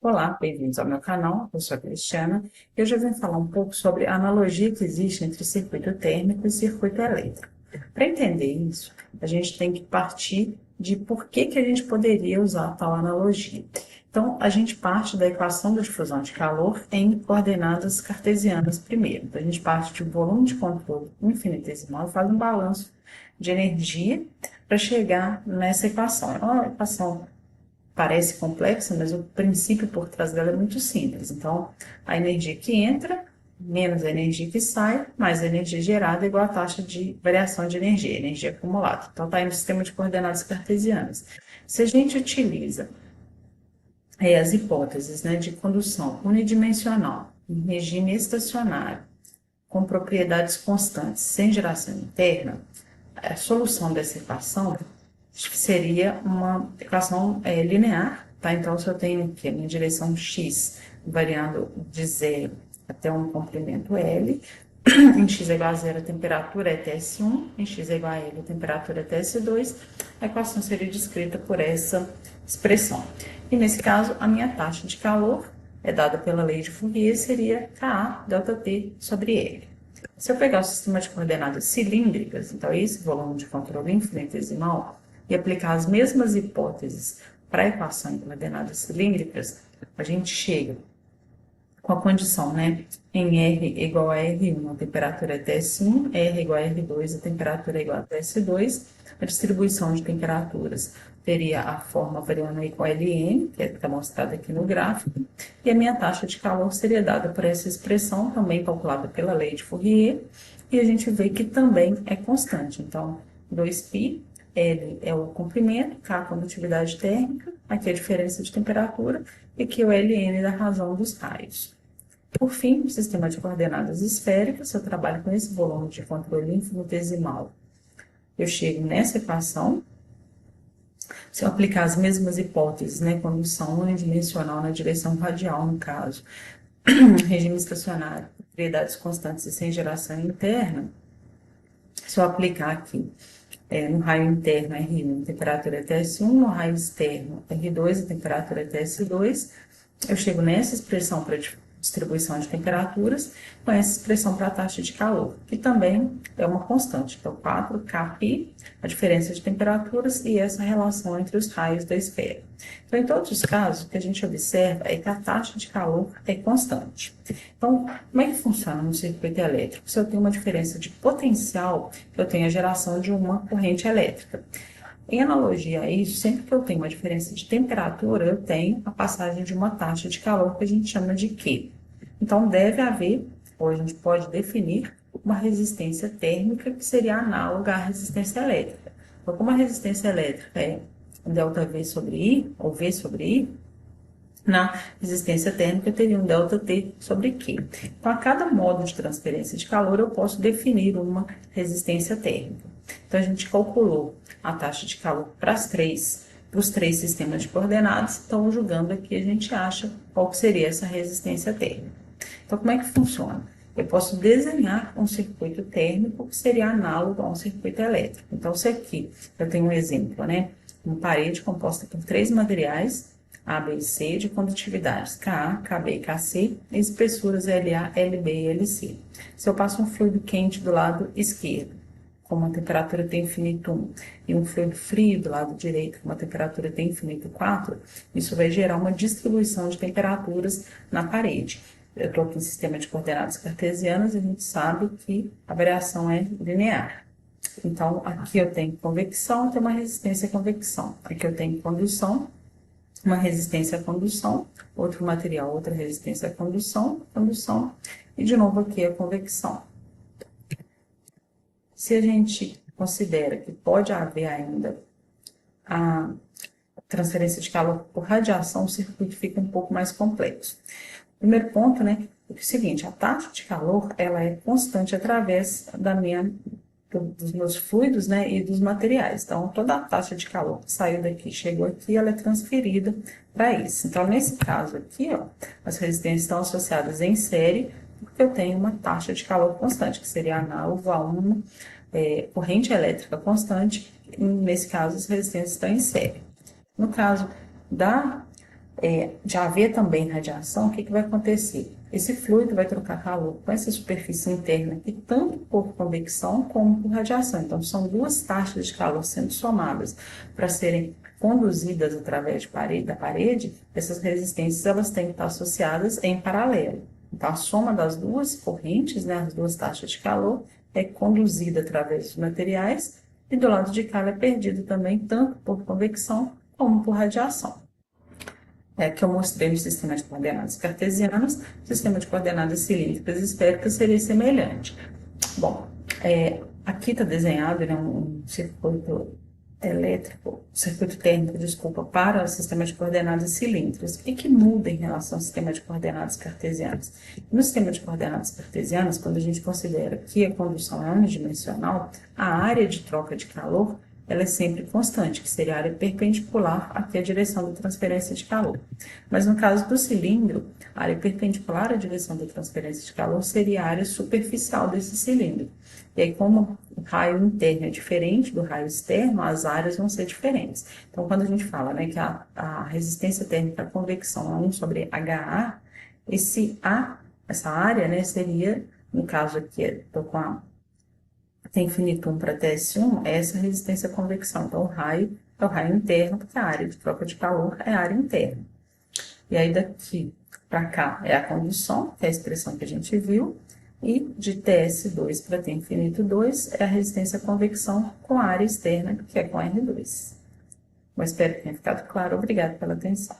Olá, bem-vindos ao meu canal, eu sou a Cristiana e hoje eu vim falar um pouco sobre a analogia que existe entre circuito térmico e circuito elétrico. Para entender isso, a gente tem que partir de por que a gente poderia usar tal analogia. Então, a gente parte da equação da difusão de calor em coordenadas cartesianas primeiro. Então, a gente parte de um volume de controle infinitesimal e faz um balanço de energia para chegar nessa equação. É uma equação parece complexa, mas o princípio por trás dela é muito simples. Então, a energia que entra, menos a energia que sai, mais a energia gerada, é igual a taxa de variação de energia acumulada. Então, está aí no sistema de coordenadas cartesianas. Se a gente utiliza as hipóteses, né, de condução unidimensional, em regime estacionário, com propriedades constantes, sem geração interna, a solução dessa equação seria uma equação linear, tá? Então, se eu tenho aqui a minha direção x variando de 0 até um comprimento L, em x é igual a 0 a temperatura é Ts1, em x é igual a L a temperatura é Ts2, a equação seria descrita por essa expressão. E nesse caso, a minha taxa de calor é dada pela lei de Fourier, seria Ka ΔT sobre L. Se eu pegar o sistema de coordenadas cilíndricas, então esse volume de controle infinitesimal, e aplicar as mesmas hipóteses para a equação em coordenadas cilíndricas, a gente chega com a condição, né, em R igual a R1, a temperatura é Ts1, R igual a R2, a temperatura é igual a Ts2, a distribuição de temperaturas teria a forma variando aí com Ln, que está mostrada aqui no gráfico, e a minha taxa de calor seria dada por essa expressão, também calculada pela lei de Fourier, e a gente vê que também é constante. Então, 2π, L é o comprimento, K a condutividade térmica, aqui a diferença de temperatura, e aqui o Ln da razão dos raios. Por fim, o sistema de coordenadas esféricas, se eu trabalho com esse volume de controle infinitesimal, eu chego nessa equação. Se eu aplicar as mesmas hipóteses, né, condução unidimensional na direção radial, no caso, regime estacionário, propriedades constantes e sem geração interna, se eu aplicar aqui no raio interno R1, a temperatura é Ts1, no raio externo R2, a temperatura é Ts2, eu chego nessa expressão para distribuição de temperaturas, com essa expressão para a taxa de calor, que também é uma constante, então 4kπ, a diferença de temperaturas e essa relação entre os raios da esfera. Então, em todos os casos, o que a gente observa é que a taxa de calor é constante. Então, como é que funciona no circuito elétrico? Se eu tenho uma diferença de potencial, eu tenho a geração de uma corrente elétrica. Em analogia a isso, sempre que eu tenho uma diferença de temperatura, eu tenho a passagem de uma taxa de calor que a gente chama de Q. Então, deve haver, ou a gente pode definir, uma resistência térmica que seria análoga à resistência elétrica. Então, como a resistência elétrica é ΔV sobre I, ou V sobre I, na resistência térmica eu teria um ΔT sobre Q. Então, a cada modo de transferência de calor, eu posso definir uma resistência térmica. Então, a gente calculou a taxa de calor para os três sistemas de coordenadas, então, julgando aqui, a gente acha qual que seria essa resistência térmica. Então, como é que funciona? Eu posso desenhar um circuito térmico que seria análogo a um circuito elétrico. Então, se aqui eu tenho um exemplo, né? Uma parede composta por três materiais, A, B e C, de condutividades Ka, Kb e Kc, e espessuras La, Lb e Lc. Se eu passo um fluido quente do lado esquerdo, com uma temperatura T infinito 1, e um fluido frio do lado direito, com uma temperatura T infinito 4, isso vai gerar uma distribuição de temperaturas na parede. Eu estou aqui em sistema de coordenadas cartesianas, a gente sabe que a variação é linear. Então, aqui eu tenho convecção, tenho uma resistência à convecção. Aqui eu tenho condução, uma resistência à condução, outro material, outra resistência à condução, e de novo aqui a convecção. Se a gente considera que pode haver ainda a transferência de calor por radiação, o circuito fica um pouco mais complexo. Primeiro ponto, né, é o seguinte, a taxa de calor, ela é constante através dos meus fluidos, né, e dos materiais. Então, toda a taxa de calor que saiu daqui, chegou aqui, ela é transferida para isso. Então, nesse caso aqui, ó, as resistências estão associadas em série, porque eu tenho uma taxa de calor constante, que seria análogo a uma corrente elétrica constante. Nesse caso, as resistências estão em série. No caso da de haver também radiação, o que vai acontecer? Esse fluido vai trocar calor com essa superfície interna aqui, tanto por convecção como por radiação. Então, são duas taxas de calor sendo somadas para serem conduzidas através da parede. Essas resistências elas têm que estar associadas em paralelo. Então, a soma das duas correntes, né, as duas taxas de calor, é conduzida através dos materiais, e do lado de cá ela é perdida também, tanto por convecção como por radiação. Que eu mostrei no sistema de coordenadas cartesianas, sistema de coordenadas cilíndricas e esféricas seria semelhante. Bom, aqui está desenhado, né, um circuito circuito térmico, desculpa, para o sistema de coordenadas cilíndricas. O que muda em relação ao sistema de coordenadas cartesianas? No sistema de coordenadas cartesianas, quando a gente considera que a condução é unidimensional, a área de troca de calor ela é sempre constante, que seria a área perpendicular aqui à direção da transferência de calor. Mas no caso do cilindro, a área perpendicular à direção da transferência de calor seria a área superficial desse cilindro. E aí, como o raio interno é diferente do raio externo, as áreas vão ser diferentes. Então, quando a gente fala, né, que a resistência térmica à convecção é 1 sobre HA, essa área, né, seria, no caso aqui, estou com tem infinito 1 para TS1, é essa resistência à convecção. Então, o raio é o raio interno, porque a área de troca de calor é a área interna. E aí, daqui para cá é a condução, que é a expressão que a gente viu, e de TS2 para T infinito 2 é a resistência à convecção com a área externa, que é com R2. Eu espero que tenha ficado claro. Obrigada pela atenção.